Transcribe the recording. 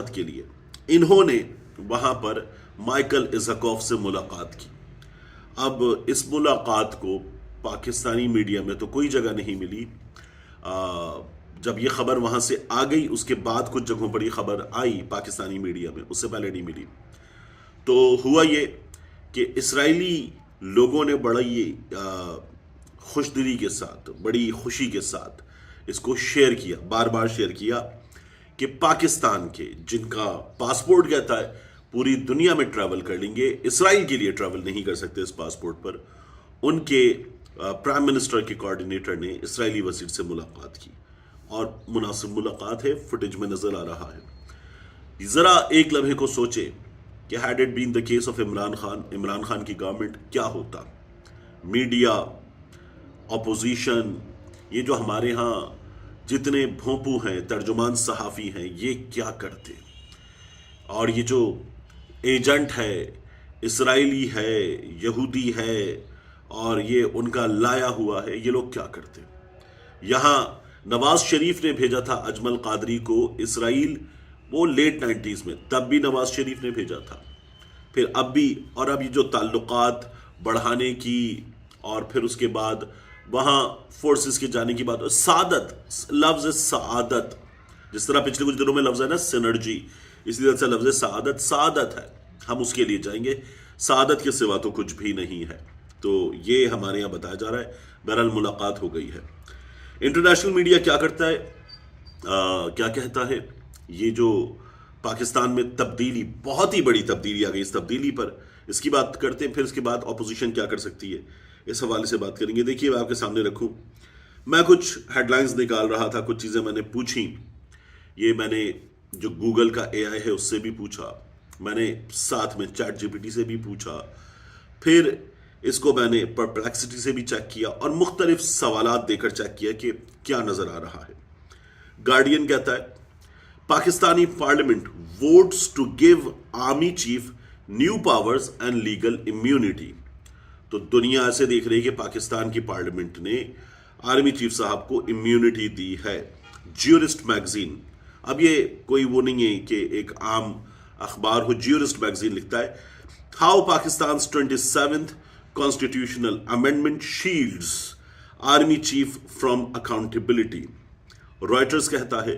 کے لیے انہوں نے وہاں پر مائیکل ایزاکوف سے ملاقات کی. اب اس ملاقات کو پاکستانی میڈیا میں تو کوئی جگہ نہیں ملی. جب یہ خبر وہاں سے آ گئی اس کے بعد کچھ جگہوں پر یہ خبر آئی پاکستانی میڈیا میں، اس سے پہلے نہیں ملی. تو ہوا یہ کہ اسرائیلی لوگوں نے بڑی خوش دلی کے ساتھ، بڑی خوشی کے ساتھ اس کو شیئر کیا، بار بار شیئر کیا کہ پاکستان کے جن کا پاسپورٹ کہتا ہے پوری دنیا میں ٹریول کر لیں گے، اسرائیل کے لیے ٹریول نہیں کر سکتے اس پاسپورٹ پر، ان کے پرائم منسٹر کے کوارڈینیٹر نے اسرائیلی وزیر سے ملاقات کی. اور مناسب ملاقات ہے، فوٹیج میں نظر آ رہا ہے. ذرا ایک لمحے کو سوچے کہ had it been the case of Imran Khan کی گورنمنٹ کیا ہوتا. میڈیا، اپوزیشن، یہ جو ہمارے ہاں جتنے بھونپو ہیں، ترجمان صحافی ہیں، یہ کیا کرتے. اور یہ جو ایجنٹ ہے، اسرائیلی ہے، یہودی ہے، اور یہ ان کا لایا ہوا ہے، یہ لوگ کیا کرتے. یہاں نواز شریف نے بھیجا تھا اجمل قادری کو اسرائیل، وہ لیٹ 90s میں، تب بھی نواز شریف نے بھیجا تھا، پھر اب بھی. اور اب یہ جو تعلقات بڑھانے کی اور پھر اس کے بعد وہاں فورسز کے جانے کی بات، سعادت، لفظ سعادت، جس طرح پچھلے کچھ دنوں میں لفظ ہے نا سینرجی، اسی طرح سے لفظ سعادت ہے، ہم اس کے لیے جائیں گے. سعادت کے سوا تو کچھ بھی نہیں ہے. تو یہ ہمارے یہاں بتایا جا رہا ہے. بہرحال ملاقات ہو گئی ہے. انٹرنیشنل میڈیا کیا کرتا ہے، کیا کہتا ہے. یہ جو پاکستان میں تبدیلی، بہت ہی بڑی تبدیلی آ گئی، اس تبدیلی پر اس کی بات کرتے ہیں. پھر اس کے بعد اپوزیشن کیا کر سکتی ہے، اس حوالے سے بات کریں گے. دیکھیے میں آپ کے سامنے رکھوں، میں کچھ ہیڈ لائنز نکال رہا تھا، کچھ چیزیں میں نے پوچھی. یہ میں نے جو گوگل کا اے آئی ہے اس سے بھی پوچھا، میں نے ساتھ میں چیٹ جی پی ٹی سے بھی پوچھا، پھر اس کو میں نے پرپلیکسٹی سے بھی چیک کیا اور مختلف سوالات دے کر چیک کیا کہ کیا نظر آ رہا ہے. گارڈین کہتا ہے Pakistani parliament votes to give army chief new powers and legal immunity. تو دنیا ایسے دیکھ رہی ہے کہ پاکستان کی پارلیمنٹ نے آرمی چیف صاحب کو امیونٹی دی ہے. جیورسٹ میگزین، اب یہ کوئی وہ نہیں ہے کہ ایک عام اخبار ہو، جیورسٹ میگزین لکھتا ہے how Pakistan's 27th constitutional amendment shields army chief from accountability. Reuters کہتا ہے